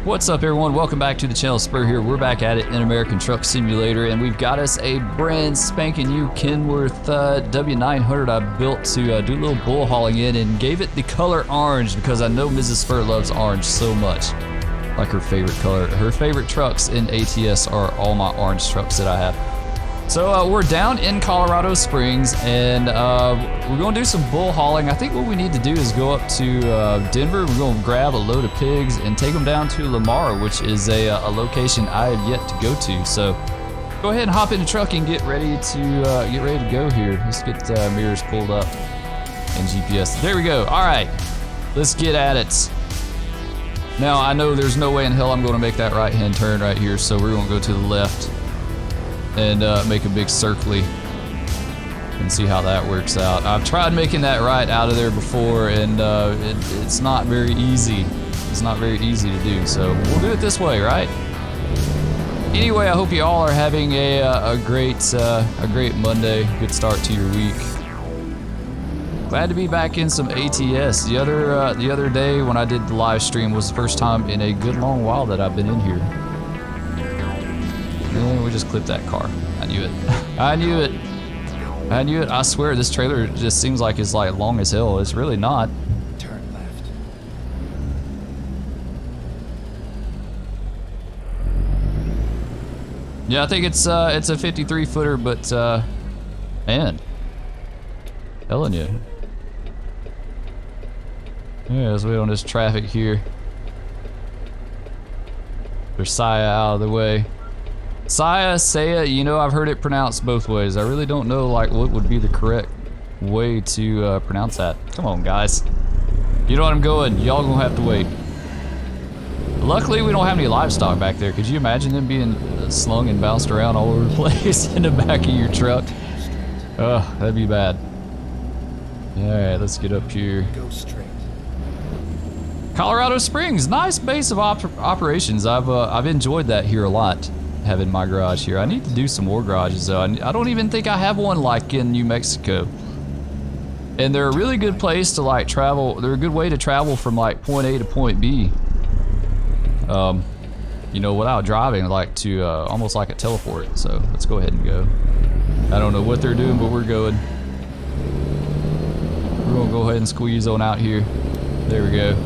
What's up, everyone? Welcome back to the channel. Spur here. We're back at it in American Truck Simulator, and we've got us a brand spanking new Kenworth W900 I built to do a little bull hauling in, and gave it the color orange because I know Mrs. Spur loves orange so much. Like her favorite color. Her favorite trucks in ATS are all my orange trucks that I have. So we're down in Colorado Springs, and we're going to do some bull hauling. I think what we need to do is go up to Denver. We're going to grab a load of pigs and take them down to Lamar, which is a location I have yet to go to. So go ahead and hop in the truck and get ready to go here. Let's get mirrors pulled up and GPS. There we go. All right, let's get at it. Now I know there's no way in hell I'm going to make that right-hand turn right here, so we're going to go to the left and make a big circly and see how that works out. I've tried making that right out of there before, and it's not very easy. It's not very easy to do, so we'll do it this way, right? Anyway, I hope you all are having a great Monday, good start to your week. Glad to be back in some ATS. The other day when I did the live stream was the first time in a good long while that I've been in here. And we just clipped that car. I knew it. I knew it. I knew it. I swear this trailer just seems like it's like long as hell. It's really not. Turn left. Yeah, I think it's a 53 footer, but man, telling you. Yeah, let's wait on this traffic here. There's Saya out of the way. Saya, you know, I've heard it pronounced both ways. I really don't know like what would be the correct way to pronounce that. Come on, guys. You know what I'm going. Y'all gonna have to wait. Luckily, we don't have any livestock back there. Could you imagine them being slung and bounced around all over the place in the back of your truck? Oh, that'd be bad. All right, let's get up here. Go straight. Colorado Springs, nice base of operations. I've enjoyed that here a lot. Having my garage here. I need to do some more garages though. I don't even think I have one like in New Mexico. And they're a really good place to like travel. They're a good way to travel from like point A to point B. You know, without driving, like to almost like a teleport. So let's go ahead and go. I don't know what they're doing, but we're going. We're gonna go ahead and squeeze on out here. There we go.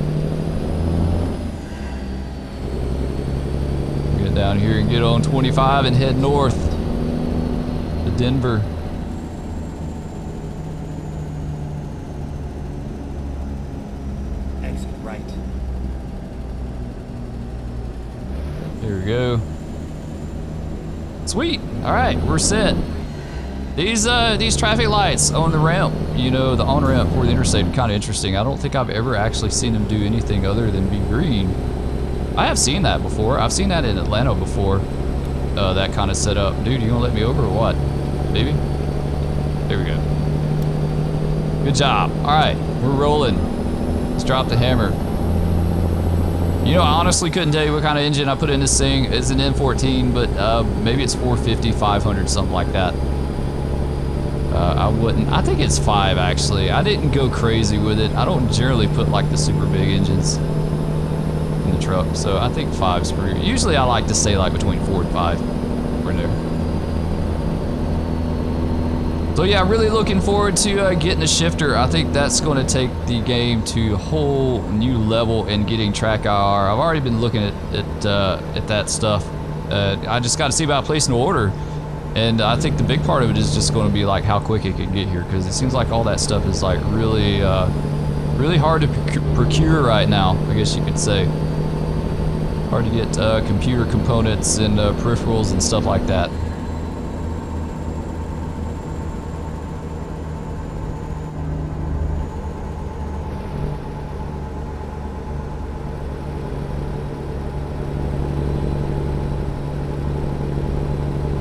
Down here and get on 25 and head north to Denver. Exit right. There we go. Sweet. All right, we're set. These traffic lights on the ramp, you know, the on-ramp for the interstate, are kind of interesting. I don't think I've ever actually seen them do anything other than be green. I have seen that before. I've seen that in Atlanta before. That kind of setup. Dude, you gonna let me over or what? Baby? There we go. Good job. All right, we're rolling. Let's drop the hammer. You know, I honestly couldn't tell you what kind of engine I put in this thing. It's an M14, but maybe it's 450, 500, something like that. I wouldn't. I think it's 5 actually. I didn't go crazy with it. I don't generally put like the super big engines in the truck, so I think 5's pretty. Usually I like to say like between 4 and 5. We're in there. So yeah, really looking forward to getting a shifter. I think that's going to take the game to a whole new level in getting track IR. I've already been looking at that stuff. I just got to see about placing an order, and I think the big part of it is just going to be like how quick it can get here, because it seems like all that stuff is like really really hard to procure right now, I guess you could say. Hard to get computer components and peripherals and stuff like that.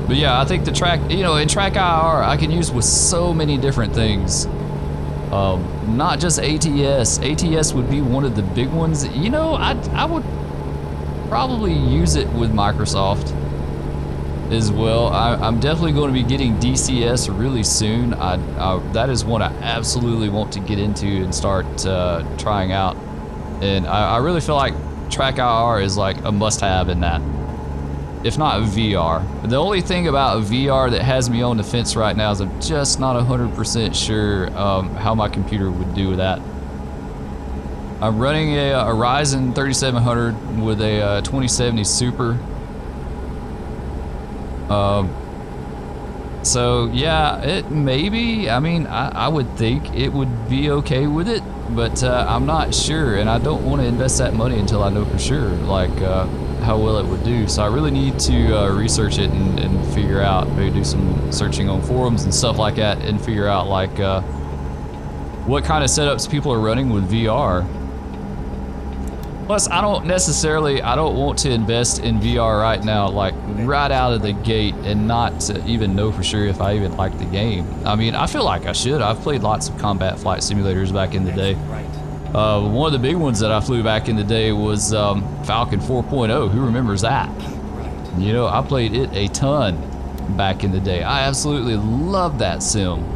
But yeah, I think the track, you know, in track IR, I can use with so many different things. Not just ATS. ATS would be one of the big ones. You know, I would probably use it with Microsoft as well. I'm definitely going to be getting DCS really soon. That is one I absolutely want to get into and start trying out. And I really feel like track IR is like a must-have in that, if not VR. The only thing about VR that has me on the fence right now is I'm just not 100% sure how my computer would do with that. I'm running a Ryzen 3700 with a 2070 Super. So yeah, it maybe, I mean, I would think it would be okay with it, but I'm not sure, and I don't want to invest that money until I know for sure, like how well it would do. So I really need to research it and figure out, maybe do some searching on forums and stuff like that, and figure out like what kind of setups people are running with VR. Plus, I don't want to invest in VR right now, like right out of the gate, and not even know for sure if I even like the game. I mean, I feel like I should. I've played lots of combat flight simulators back in the day. One of the big ones that I flew back in the day was Falcon 4.0. Who remembers that? You know, I played it a ton back in the day. I absolutely loved that sim.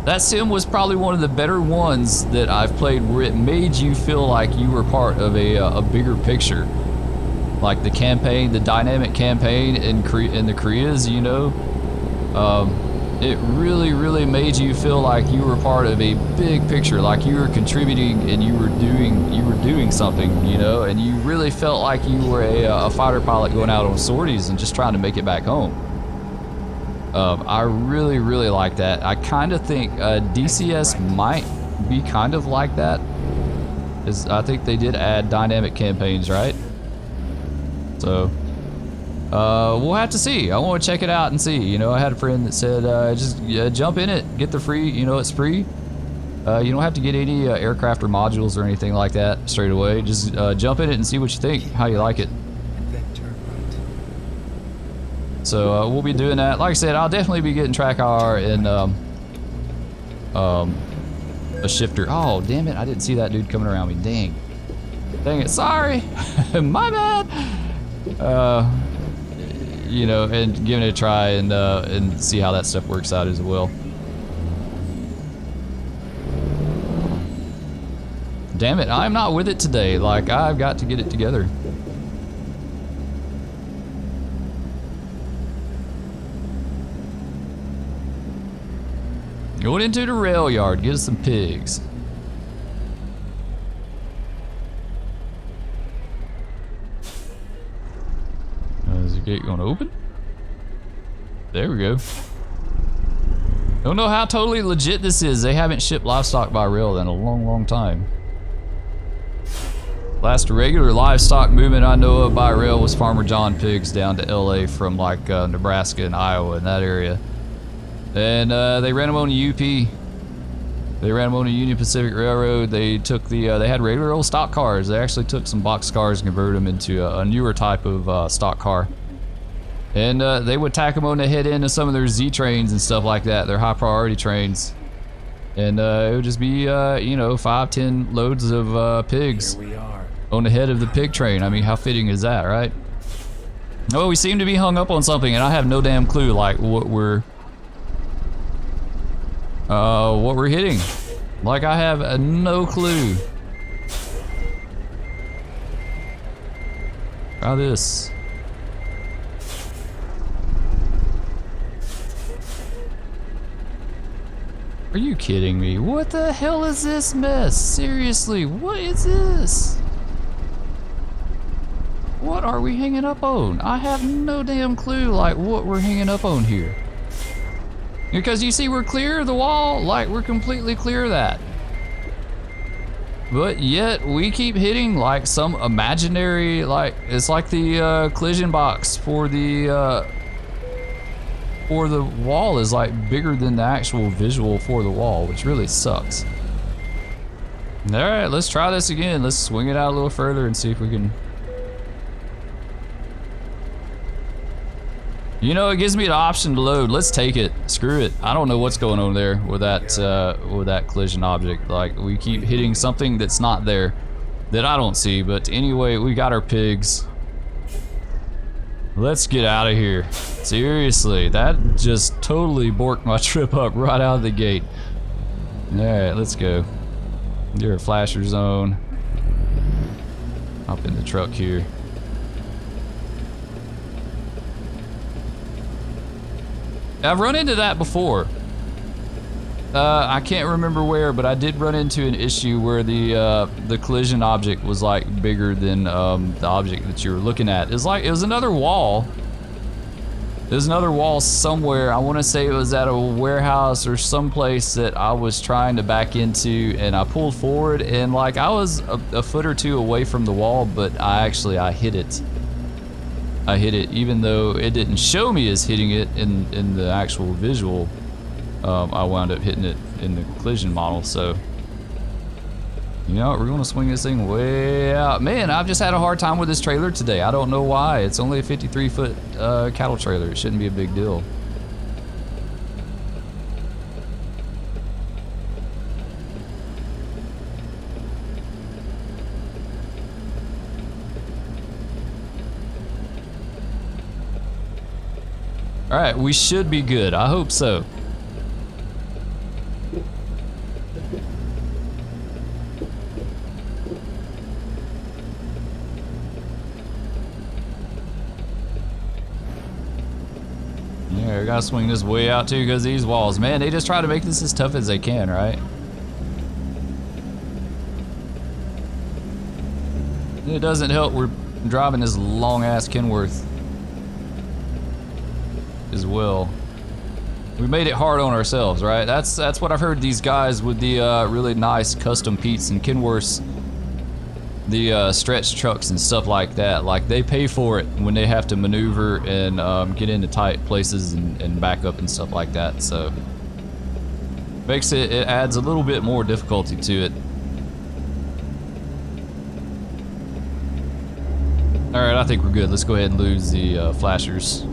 That sim was probably one of the better ones that I've played, where it made you feel like you were part of a bigger picture. Like the campaign, the dynamic campaign in the Koreas, you know. It really made you feel like you were part of a big picture, like you were contributing and you were doing something, you know, and you really felt like you were a fighter pilot going out on sorties and just trying to make it back home. I really like that. I kind of think DCS might be kind of like that. I think they did add dynamic campaigns, right? So we'll have to see. I want to check it out and see. You know, I had a friend that said just jump in it, get the free. You know, it's free. You don't have to get any aircraft or modules or anything like that straight away. Just jump in it and see what you think, how you like it. So we'll be doing that. Like I said, I'll definitely be getting track IR and a shifter. Oh, damn it. I didn't see that dude coming around me. Dang. Dang it. Sorry. My bad. You know, and giving it a try and see how that stuff works out as well. Damn it. I'm not with it today. Like, I've got to get it together. Going into the rail yard, get us some pigs. Is the gate going to open? There we go. Don't know how totally legit this is. They haven't shipped livestock by rail in a long time. Last regular livestock movement I know of by rail was Farmer John pigs down to LA from like Nebraska and Iowa and that area. And they ran them on the UP. They ran them on the Union Pacific Railroad. They took they had regular old stock cars. They actually took some box cars and converted them into a newer type of stock car. And they would tack them on the head end of some of their Z trains and stuff like that, their high priority trains. And it would just be, you know, 5-10 loads of pigs on the head of the pig train. I mean, how fitting is that, right? Oh, we seem to be hung up on something, and I have no damn clue, like, what we're hitting. Like, I have no clue. Try this. Are you kidding me? What the hell is this mess? Seriously, what is this? What are we hanging up on? I have no damn clue, like, what we're hanging up on here. Because you see, we're clear of the wall, like we're completely clear of that. But yet we keep hitting like some imaginary, like it's like the collision box for the wall is like bigger than the actual visual for the wall, which really sucks. All right, let's try this again. Let's swing it out a little further and see if we can. You know, it gives me the option to load. Let's take it. Screw it. I don't know what's going on there with that collision object. Like, we keep hitting something that's not there, that I don't see. But anyway, we got our pigs. Let's get out of here. Seriously, that just totally borked my trip up right out of the gate. All right, let's go. You're a flasher zone. Hop in the truck here. I've run into that before. I can't remember where, but I did run into an issue where the collision object was like bigger than the object that you were looking at. It was another wall. There's another wall somewhere. I want to say it was at a warehouse or someplace that I was trying to back into, and I pulled forward, and like I was a foot or two away from the wall, but I hit it. I hit it, even though it didn't show me as hitting it in the actual visual. I wound up hitting it in the collision model, so you know what, we're gonna swing this thing way out. Man, I've just had a hard time with this trailer today. I don't know why. It's only a 53-foot cattle trailer. It shouldn't be a big deal. All right, we should be good. I hope so. Yeah, I gotta swing this way out too, because these walls, man, they just try to make this as tough as they can, right? It doesn't help we're driving this long-ass Kenworth as well. We made it hard on ourselves, right? That's what I've heard these guys with the really nice custom Pete's and Kenworths, the stretch trucks and stuff like that, like they pay for it when they have to maneuver and get into tight places and back up and stuff like that. So it adds a little bit more difficulty to it. All right, I think we're good. Let's go ahead and lose the flashers.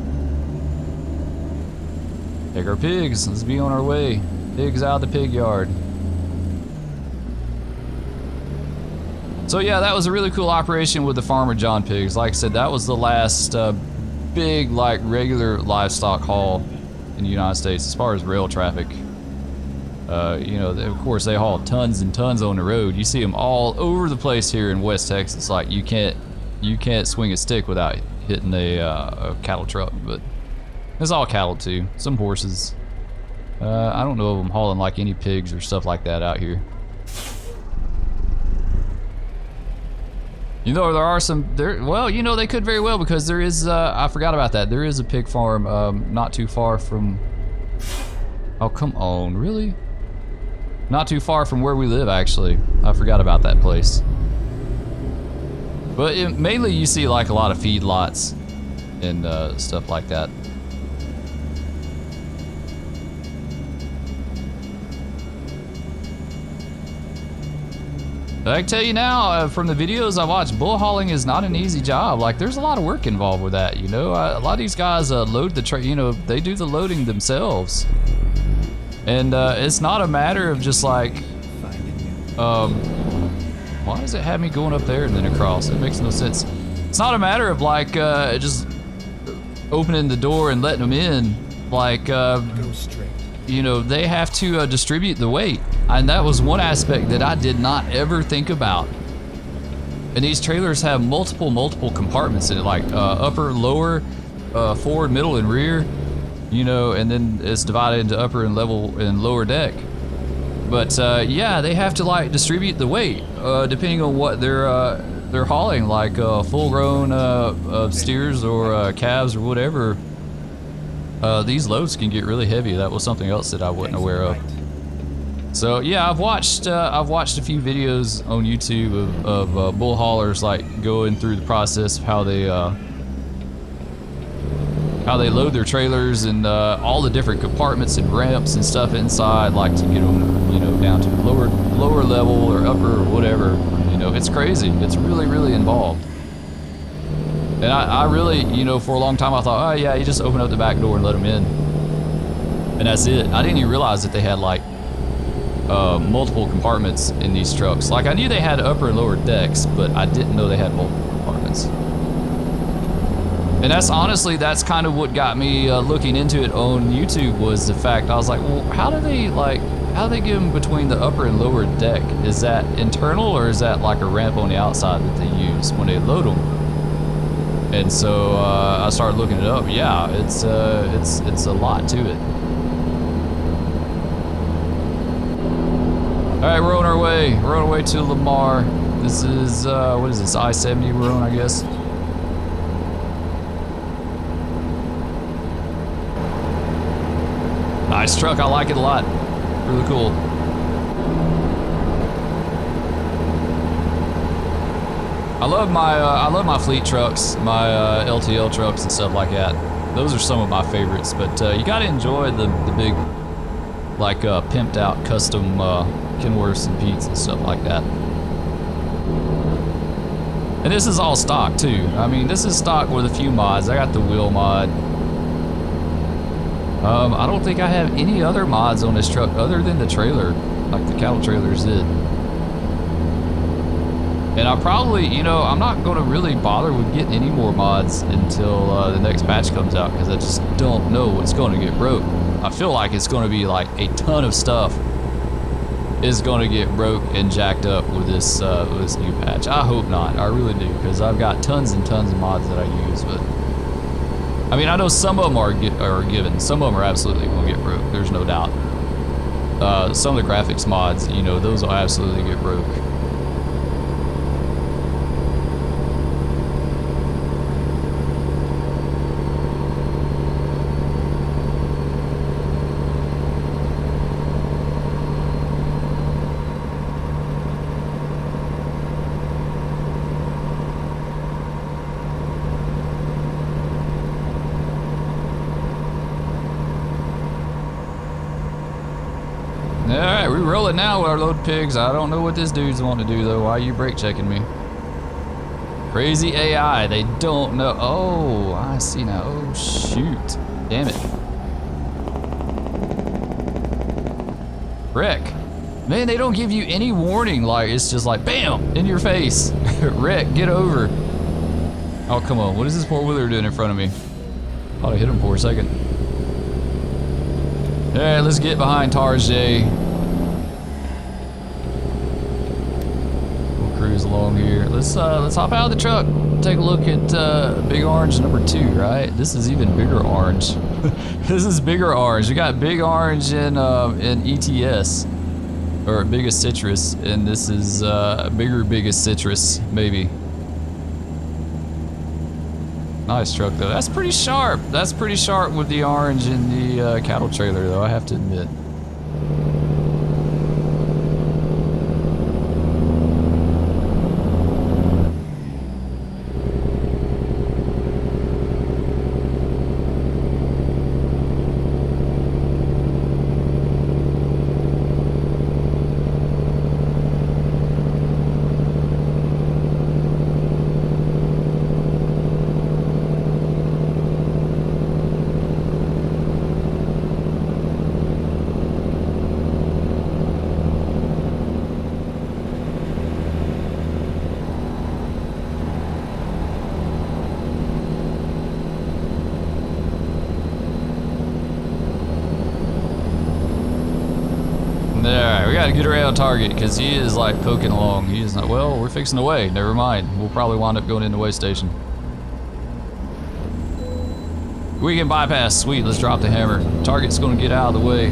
Take our pigs. Let's be on our way. Pigs out of the pig yard. So yeah, that was a really cool operation with the Farmer John pigs. Like I said, that was the last big, like, regular livestock haul in the United States as far as rail traffic. You know, of course, they haul tons and tons on the road. You see them all over the place here in West Texas. Like, you can't swing a stick without hitting a cattle truck. But it's all cattle too. Some horses. I don't know of them hauling like any pigs or stuff like that out here. You know, there are some there. Well, you know, they could very well, because there is. I forgot about that. There is a pig farm not too far from. Oh, come on, really? Not too far from where we live, actually. I forgot about that place. But mainly, you see like a lot of feedlots and stuff like that. I can tell you now, from the videos I watched, bull hauling is not an easy job. Like, there's a lot of work involved with that, you know? A lot of these guys load the you know, they do the loading themselves. And it's not a matter of just like, why does it have me going up there and then across? It makes no sense. It's not a matter of like, just opening the door and letting them in. Like, go straight. You know, they have to distribute the weight. And that was one aspect that I did not ever think about. And these trailers have multiple compartments in it, like upper, lower, forward, middle, and rear. You know, and then it's divided into upper and level and lower deck. But yeah, they have to like distribute the weight depending on what they're hauling, like full-grown steers or calves or whatever. These loads can get really heavy. That was something else that I wasn't aware of. So yeah, I've watched a few videos on YouTube of bull haulers like going through the process of how they load their trailers and all the different compartments and ramps and stuff inside, like to get them, you know, down to the lower level or upper or whatever. You know, it's crazy. It's really involved. And I really, you know, for a long time I thought, oh yeah, you just open up the back door and let them in, and that's it. I didn't even realize that they had like multiple compartments in these trucks. Like, I knew they had upper and lower decks, but I didn't know they had multiple compartments. And that's honestly, that's kind of what got me looking into it on YouTube, was the fact I was like, well, how how do they get them between the upper and lower deck? Is that internal, or is that like a ramp on the outside that they use when they load them? And so I started looking it up. Yeah, it's a lot to it. All right, we're on our way. We're on our way to Lamar. This is what is this? I-70 we're on, I guess. Nice truck. I like it a lot. Really cool. I love my fleet trucks, my LTL trucks and stuff like that. Those are some of my favorites. But you got to enjoy the big, like pimped out custom Kenworths and Pete's and stuff like that. And this is all stock too. I mean, this is stock with a few mods. I got the wheel mod. I don't think I have any other mods on this truck other than the trailer, like the cattle trailers did. And I probably, you know, I'm not going to really bother with getting any more mods until the next patch comes out, because I just don't know what's going to get broke. I feel like it's going to be like a ton of stuff is going to get broke and jacked up with this new patch. I hope not. I really do, because I've got tons and tons of mods that I use. But I mean, I know some of them are given. Some of them are absolutely going to get broke. There's no doubt. Some of the graphics mods, you know, those will absolutely get broke. Alright, we rolling now with our load pigs. I don't know what this dude's wanting to do though. Why are you brake checking me? Crazy AI, they don't know. Oh, I see now. Oh shoot. Damn it. Wreck. Man, they don't give you any warning. Like, it's just like, bam, in your face. Wreck, get over. Oh, come on. What is this four-wheeler doing in front of me? Thought I hit him for a second. Alright, let's get behind Tues-Thurs. We'll cruise along here. Let's hop out of the truck. Take a look at Big Orange number 2, right? This is even bigger orange. This is bigger orange. We got Big Orange in ETS, or Biggest Citrus, and this is Biggest Citrus, maybe. Nice truck though. That's pretty sharp. That's pretty sharp with the orange in the cattle trailer though, I have to admit. Alright, we gotta get around target because he is like poking along. He is not, well, we're fixing the way. Never mind. We'll probably wind up going in the way station. We can bypass. Sweet, let's drop the hammer. Target's gonna get out of the way.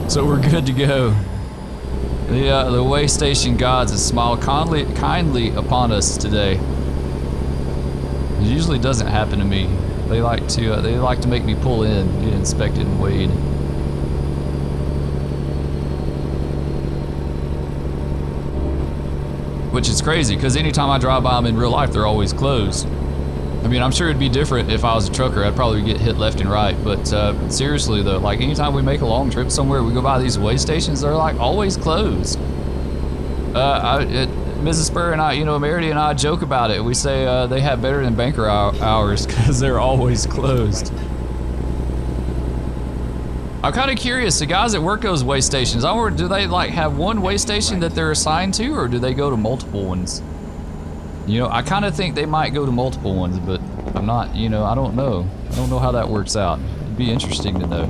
So we're good to go. The way station gods has smiled kindly upon us today. It usually doesn't happen to me. They like to make me pull in, get inspected and weighed. Which is crazy, because anytime I drive by them in real life, they're always closed. I mean, I'm sure it'd be different if I was a trucker. I'd probably get hit left and right. But seriously though, like anytime we make a long trip somewhere, we go by these weigh stations, they're like always closed. Mrs. Spur and I, you know, Meredith and I joke about it. We say they have better than banker hours because they're always closed. I'm kind of curious, the guys that work those weigh stations, I wonder, do they like have one weigh station that they're assigned to, or do they go to multiple ones? You know, I kind of think they might go to multiple ones, but I'm not, you know, I don't know. I don't know how that works out. It'd be interesting to know.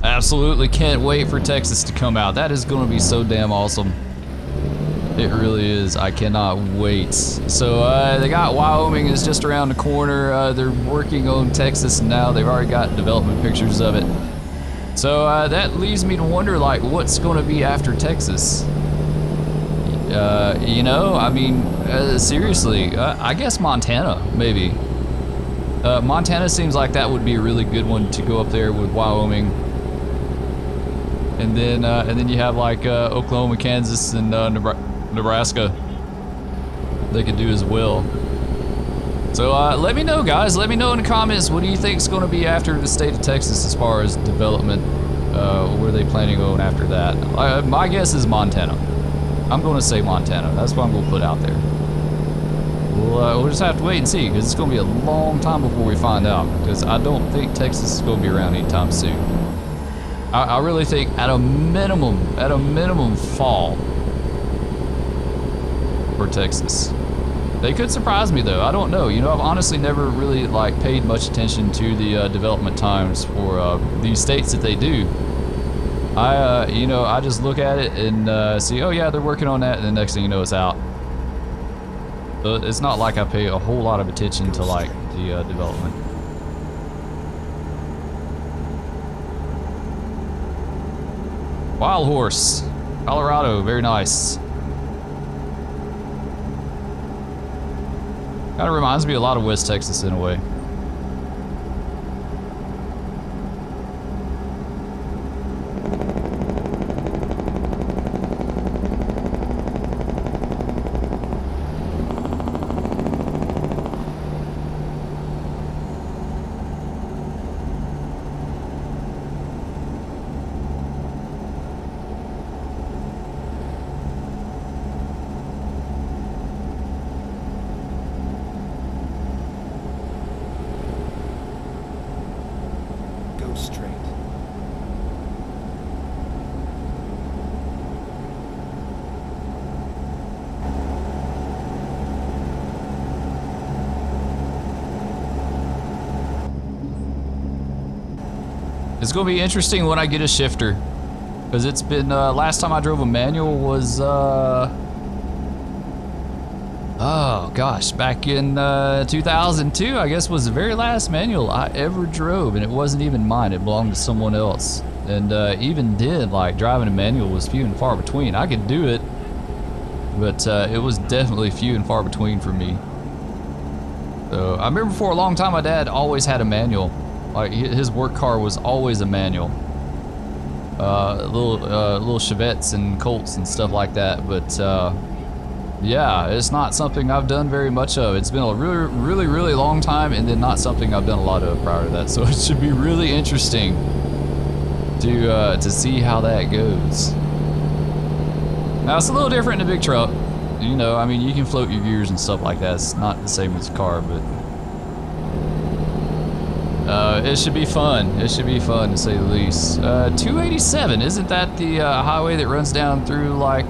Absolutely can't wait for Texas to come out. That is going to be so damn awesome. It really is. I cannot wait. So they got Wyoming is just around the corner. They're working on Texas now. They've already got development pictures of it. So that leaves me to wonder, like, what's going to be after Texas? You know, I mean, seriously, I guess Montana, maybe. Montana seems like that would be a really good one to go up there with Wyoming. And then you have like Oklahoma, Kansas, and Nebraska. They could do as well. So let me know, guys. Let me know in the comments, what do you think is going to be after the state of Texas as far as development? Where are they planning on after that? My guess is Montana. I'm going to say Montana. That's what I'm going to put out there. We'll just have to wait and see, because it's going to be a long time before we find out, because I don't think Texas is going to be around anytime soon. I really think at a minimum fall for Texas. They could surprise me though, I don't know. You know, I've honestly never really like paid much attention to the development times for these states that they do. You know, I just look at it and see, oh yeah, they're working on that, and the next thing you know, it's out. So it's not like I pay a whole lot of attention to like the development. Wild Horse, Colorado, very nice. Kind of reminds me a lot of West Texas in a way. It's gonna be interesting when I get a shifter, because it's been last time I drove a manual was oh gosh, back in 2002, I guess, was the very last manual I ever drove, and it wasn't even mine, it belonged to someone else. And even then, like, driving a manual was few and far between. I could do it, but it was definitely few and far between for me. So I remember for a long time my dad always had a manual. Like, his work car was always a manual. Little Chevettes and Colts and stuff like that, but yeah, it's not something I've done very much of. It's been a really long time, and then not something I've done a lot of prior to that. So it should be really interesting to see how that goes. Now it's a little different in a big truck. You know, I mean, you can float your gears and stuff like that. It's not the same as a car, but it should be fun. It should be fun, to say the least. 287, isn't that the highway that runs down through, like,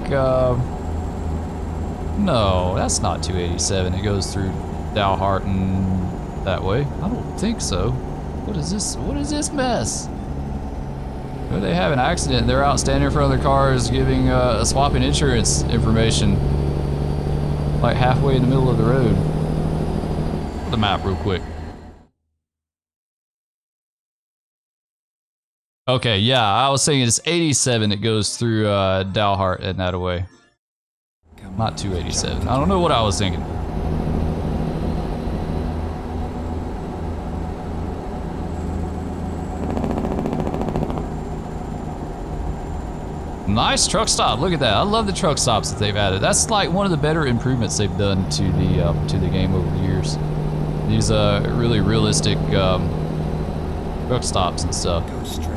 no, that's not 287. It goes through Dalhart and that way. I don't think so. What is this? What is this mess? Well, they have an accident. They're out standing in front of their cars giving swapping insurance information, like halfway in the middle of the road. The map real quick. Okay, yeah, I was saying it's 87 that goes through Dalhart and that way. Not 287. I don't know what I was thinking. Nice truck stop. Look at that. I love the truck stops that they've added. That's like one of the better improvements they've done to the game over the years. These really realistic truck stops and stuff. Go straight.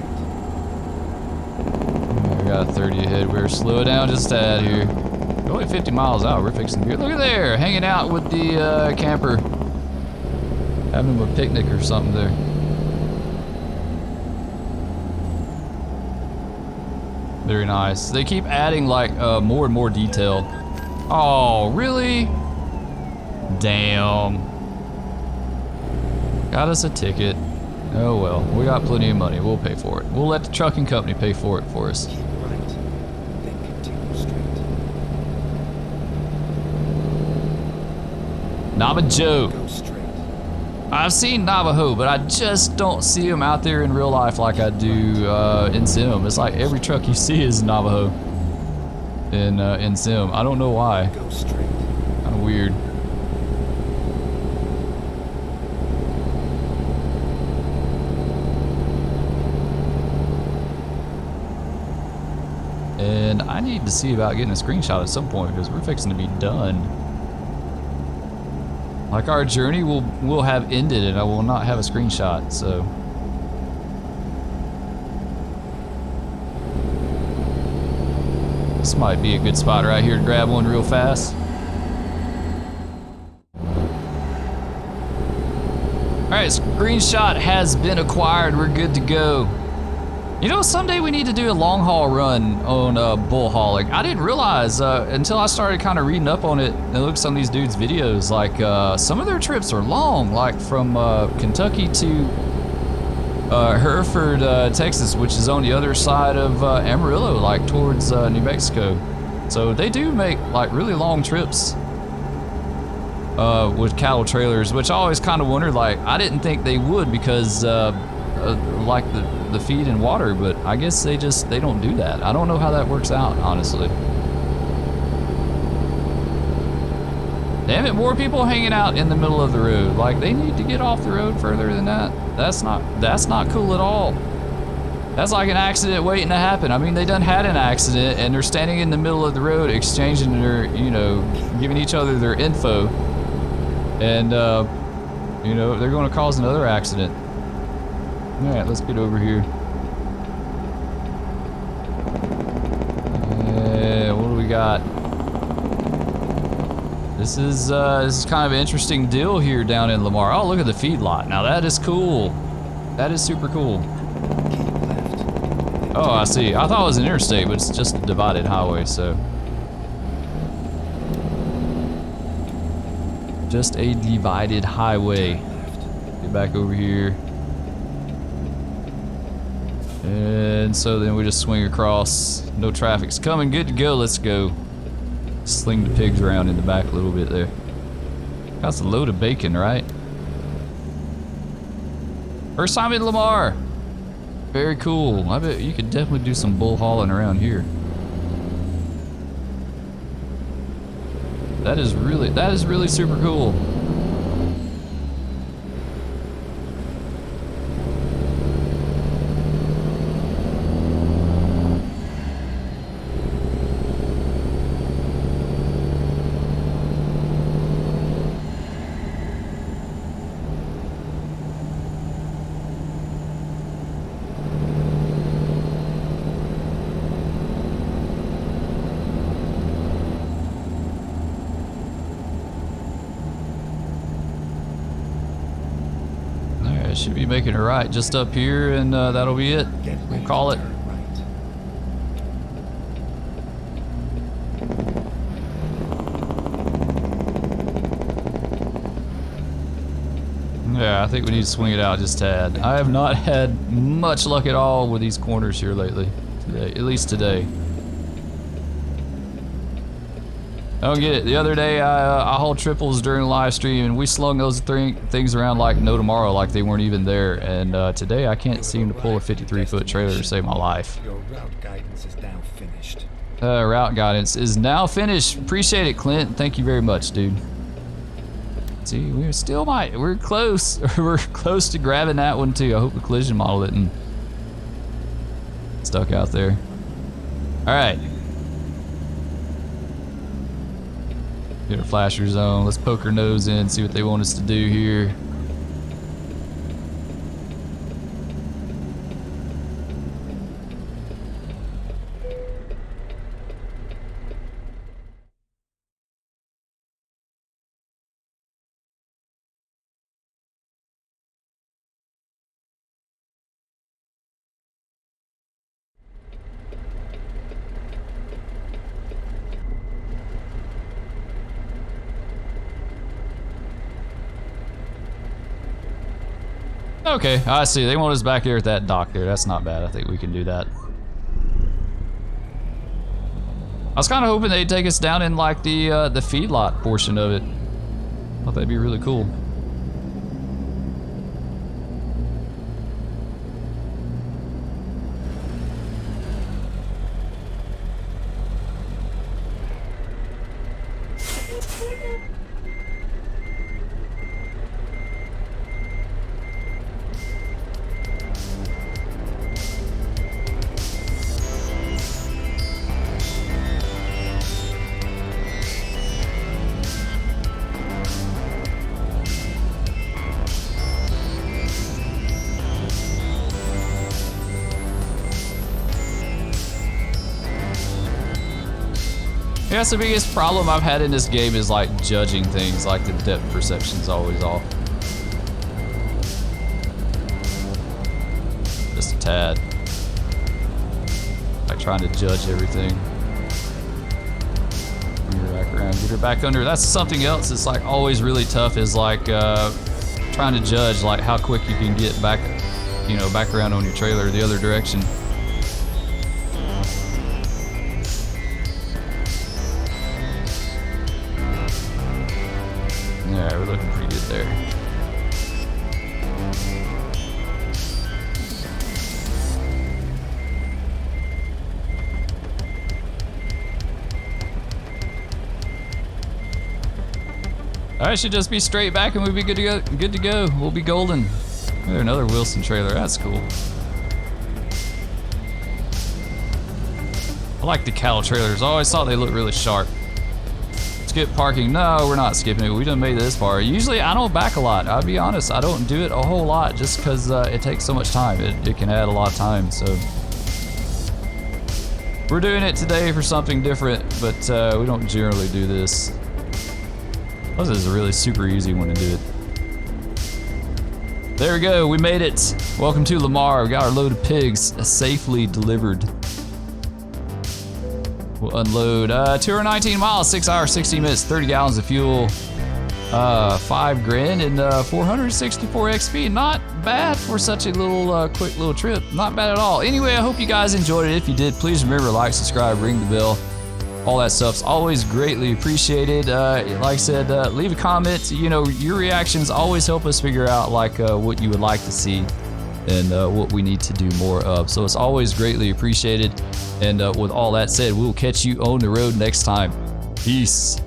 We got 30 ahead. We're slowing down just a tad here. Only 50 miles out. We're fixing gear. Look at there, hanging out with the camper, having a picnic or something there. Very nice. They keep adding like more and more detail. Oh, really? Damn. Got us a ticket. Oh well, we got plenty of money. Yeah, we'll pay for it. We'll let the trucking company pay for it for us. Keep right, then continue straight. Navajo. Go straight. I've seen Navajo, but I just don't see them out there in real life like I do in Sim. It's like every truck you see is Navajo in Sim. I don't know why. Go straight. Kind of weird. And I need to see about getting a screenshot at some point because we're fixing to be done. Like our journey will have ended and I will not have a screenshot, so. This might be a good spot right here to grab one real fast. All right, screenshot has been acquired. We're good to go. You know, someday we need to do a long haul run on bull hauling. I didn't realize until I started kind of reading up on it and looked at some of these dudes' videos, like some of their trips are long, like from Kentucky to Hereford, Texas, which is on the other side of Amarillo, like towards New Mexico. So they do make like really long trips with cattle trailers, which I always kind of wondered, like I didn't think they would because like the feed and water, but I guess they don't do that. I don't know how that works out, honestly. Damn it, more people hanging out in the middle of the road. Like they need to get off the road further than that. That's not cool at all. That's like an accident waiting to happen. I mean, they done had an accident and they're standing in the middle of the road exchanging their, you know, giving each other their info. And, you know, they're going to cause another accident. All right, let's get over here. What do we got? This is kind of an interesting deal here down in Lamar. Oh, look at the feed lot. Now that is cool. That is super cool. Keep left. Oh, I see. I thought it was an interstate, but it's just a divided highway, so. Just a divided highway. Get back over here. And so then we just swing across. No traffic's coming. Good to go. Let's go. Sling the pigs around in the back a little bit there. That's a load of bacon, right? First time in Lamar. Very cool. I bet you could definitely do some bull hauling around here. That is really super cool. Should be making a right just up here, and that'll be it. We'll call it. Yeah, I think we need to swing it out just a tad. I have not had much luck at all with these corners here lately. Today, at least today. I don't get it. The other day, I hauled triples during the live stream, and we slung those things around like no tomorrow, like they weren't even there. And today, I can't seem to pull a 53-foot trailer to save my life. Your route guidance is now finished. Route guidance is now finished. Appreciate it, Clint. Thank you very much, dude. See, we're close. We're close to grabbing that one too. I hope the collision model isn't stuck out there. All right. Get a flasher zone. Let's poke our nose in, see what they want us to do here. Okay, I see. They want us back here at that dock there. That's not bad. I think we can do that. I was kind of hoping they'd take us down in like the feedlot portion of it. Thought that'd be really cool. Yeah, that's the biggest problem I've had in this game is like judging things, like the depth perception's always off. Just a tad. Like trying to judge everything. Bring her back around, get her back under. That's something else that's like always really tough is like trying to judge like how quick you can get back, you know, back around on your trailer the other direction. Yeah, we're looking pretty good there. I should just be straight back and we'll be good to go. Good to go. We'll be golden. There's another Wilson trailer. That's cool. I like the cattle trailers. I always thought they looked really sharp. Skip parking. No, we're not skipping it. We done made it this far. Usually I don't back a lot. I'll be honest. I don't do it a whole lot just because it takes so much time. It can add a lot of time. So we're doing it today for something different, but we don't generally do this. This is a really super easy one to do it. There we go. We made it. Welcome to Lamar. We got our load of pigs safely delivered. We'll unload 219 miles, 6 hours, 60 minutes, 30 gallons of fuel, $5 grand, and 464 XP. Not bad for such a little quick little trip. Not bad at all. Anyway, I hope you guys enjoyed it. If you did, please remember to like, subscribe, ring the bell. All that stuff's always greatly appreciated. Like I said, leave a comment. You know, your reactions always help us figure out like what you would like to see and what we need to do more of. So it's always greatly appreciated. And with all that said, we'll catch you on the road next time. Peace.